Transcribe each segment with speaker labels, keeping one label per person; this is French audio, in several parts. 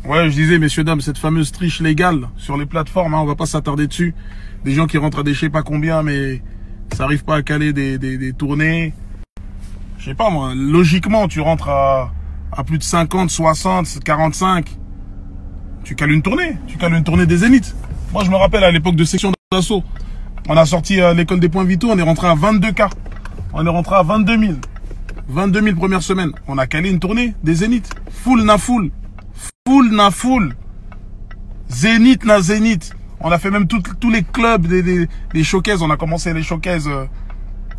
Speaker 1: Ouais, je disais, messieurs, dames, cette fameuse triche légale sur les plateformes, hein, on va pas s'attarder dessus. Des gens qui rentrent à des je sais pas combien, mais ça arrive pas à caler des tournées. Je sais pas moi, logiquement, tu rentres à plus de 50, 60, 45. Tu cales une tournée. Tu cales une tournée des Zéniths. Moi, je me rappelle à l'époque de section d'assaut. On a sorti l'école des points vitaux, on est rentré à 22K. On est rentré à 22 000. 22 000 première semaine. On a calé une tournée des Zéniths. Full na full. Full na full. Zénith na Zénith. On a fait même tous les clubs des showcases. On a commencé les showcases.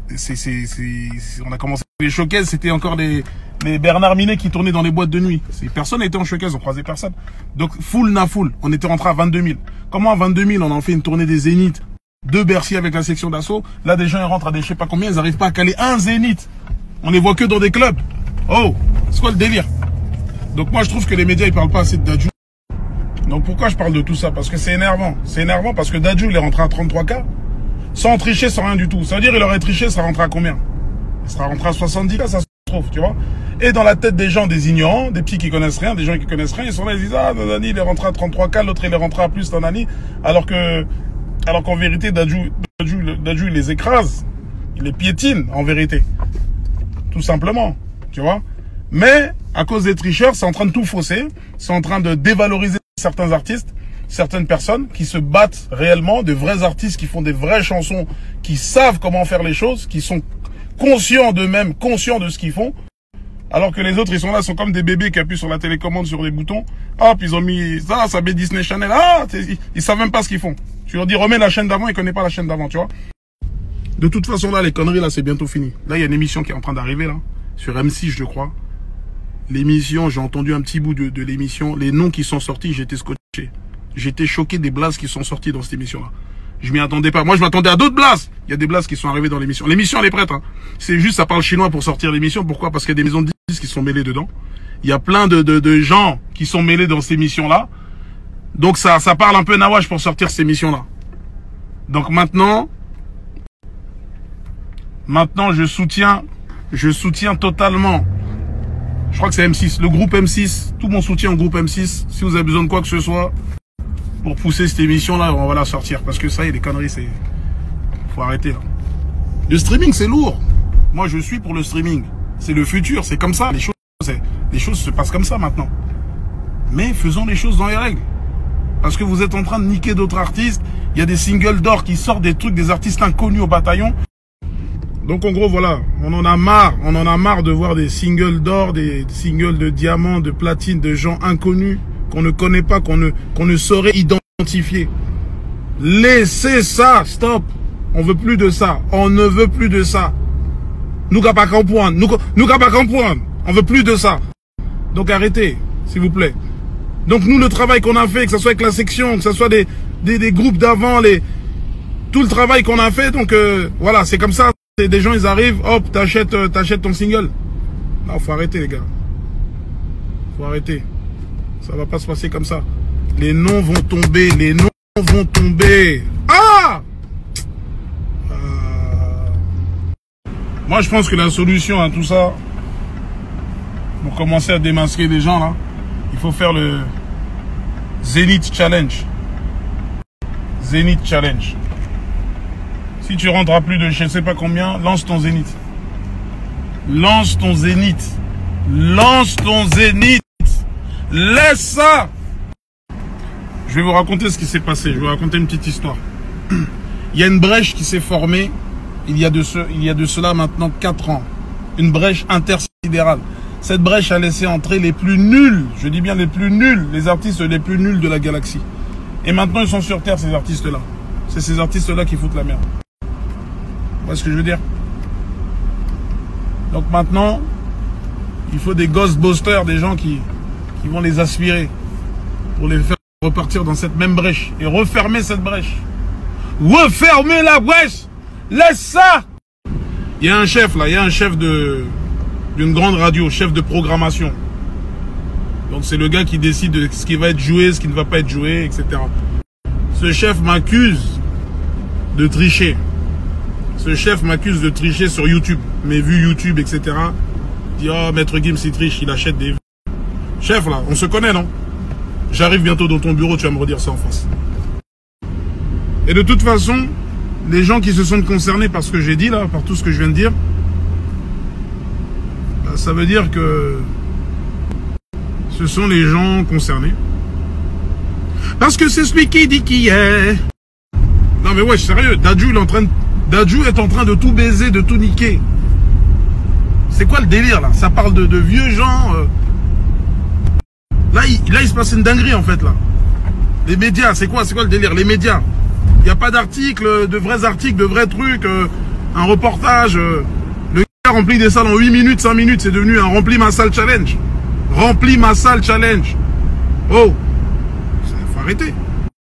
Speaker 1: On a commencé les showcases. C'était encore les Bernard Minet qui tournaient dans les boîtes de nuit. Personne n'était en showcase. On croisait personne. Donc full na full. On était rentré à 22 000. Comment à 22 000 on en fait une tournée des Zéniths de Bercy avec la section d'assaut? Là, des gens ils rentrent à des je sais pas combien. Ils n'arrivent pas à caler un Zénith. On les voit que dans des clubs. Oh, c'est quoi le délire? Donc moi je trouve que les médias ils parlent pas assez de Dadju. Donc pourquoi je parle de tout ça? Parce que c'est énervant. C'est énervant parce que Dadju il est rentré à 33K sans tricher, sans rien du tout. Ça veut dire il aurait triché, ça rentrera à combien? Il sera rentré à 70K, ça se trouve, tu vois. Et dans la tête des gens, des ignorants, des petits qui connaissent rien, des gens qui connaissent rien, ils sont là, ils disent ah Nanani il est rentré à 33K, l'autre il est rentré à plus Nanani, alors qu'en vérité Dadju il les écrase, il les piétine en vérité. Tout simplement, tu vois. Mais, à cause des tricheurs, c'est en train de tout fausser. C'est en train de dévaloriser certains artistes, certaines personnes qui se battent réellement, de vrais artistes qui font des vraies chansons, qui savent comment faire les choses, qui sont conscients d'eux-mêmes, conscients de ce qu'ils font. Alors que les autres, ils sont là, sont comme des bébés qui appuient sur la télécommande sur des boutons. Ah, puis ils ont mis ça met Disney Channel. Ah, ils savent même pas ce qu'ils font. Tu leur dis, remets la chaîne d'avant, ils connaissent pas la chaîne d'avant, tu vois. De toute façon, là, les conneries, là, c'est bientôt fini. Là, il y a une émission qui est en train d'arriver, là, sur M6, je crois. L'émission, j'ai entendu un petit bout de l'émission. Les noms qui sont sortis, j'étais scotché. J'étais choqué des blases qui sont sorties dans cette émission-là. Je m'y attendais pas. Moi, je m'attendais à d'autres blases. Il y a des blases qui sont arrivées dans l'émission. L'émission, elle est prête, hein. C'est juste, ça parle chinois pour sortir l'émission. Pourquoi? Parce qu'il y a des maisons de disques qui sont mêlées dedans. Il y a plein de gens qui sont mêlés dans cette émission-là. Donc, ça parle un peu nawash pour sortir cette émission-là. Donc, maintenant, je soutiens totalement. Je crois que c'est M6, le groupe M6, tout mon soutien au groupe M6. Si vous avez besoin de quoi que ce soit pour pousser cette émission-là, on va la sortir. Parce que ça y est, les conneries, faut arrêter là. Le streaming, c'est lourd. Moi, je suis pour le streaming. C'est le futur, c'est comme ça. Les choses se passent comme ça maintenant. Mais faisons les choses dans les règles. Parce que vous êtes en train de niquer d'autres artistes. Il y a des singles d'or qui sortent, des trucs, des artistes inconnus au bataillon. Donc en gros voilà, on en a marre de voir des singles d'or, des singles de diamants, de platine, de gens inconnus qu'on ne connaît pas, qu'on ne saurait identifier. Laissez ça, stop. On veut plus de ça, on ne veut plus de ça. Nous qu'à pas comprendre, nous qu'à pas comprendre, on veut plus de ça. Donc arrêtez, s'il vous plaît. Donc nous le travail qu'on a fait, que ce soit avec la section, que ce soit des groupes d'avant, tout le travail qu'on a fait, donc voilà, c'est comme ça. Des gens ils arrivent, hop, t'achètes ton single. Non, faut arrêter les gars. Faut arrêter. Ça va pas se passer comme ça. Les noms vont tomber, les noms vont tomber. Ah Moi je pense que la solution à tout ça, pour commencer à démasquer des gens là, il faut faire le Zénith Challenge. Zénith Challenge. Si tu rentres à plus de je ne sais pas combien, lance ton Zénith. Lance ton Zénith. Lance ton Zénith. Laisse ça. Je vais vous raconter ce qui s'est passé. Je vais vous raconter une petite histoire. Il y a une brèche qui s'est formée il y a de cela maintenant 4 ans. Une brèche intersidérale. Cette brèche a laissé entrer les plus nuls. Je dis bien les plus nuls. Les artistes les plus nuls de la galaxie. Et maintenant ils sont sur Terre ces artistes-là. C'est ces artistes-là qui foutent la merde. Vous voyez ce que je veux dire? Donc maintenant, il faut des ghostbusters, des gens qui vont les aspirer pour les faire repartir dans cette même brèche et refermer cette brèche. Refermer la brèche. Laisse ça. Il y a un chef là, il y a un chef d'une grande radio, chef de programmation. Donc c'est le gars qui décide de ce qui va être joué, ce qui ne va pas être joué, etc. Ce chef m'accuse de tricher. Ce chef m'accuse de tricher sur YouTube. Mes vues YouTube, etc. Il dit, oh, Maître Gims, il triche, il achète des vues. Chef, là, on se connaît, non? J'arrive bientôt dans ton bureau, tu vas me redire ça en face. Et de toute façon, les gens qui se sentent concernés par ce que j'ai dit là, par tout ce que je viens de dire, bah, ça veut dire que ce sont les gens concernés. Parce que c'est celui qui dit qui est. Non mais ouais, sérieux, Dadju est en train de tout baiser, de tout niquer. C'est quoi le délire là? Ça parle de vieux gens. Là, il se passe une dinguerie en fait là. Les médias, c'est quoi le délire? Les médias. Il n'y a pas d'articles, de vrais articles, de vrais trucs, un reportage. Le gars remplit des salles en 8 minutes, 5 minutes, c'est devenu un rempli ma salle challenge. Rempli ma salle challenge. Oh, faut arrêter.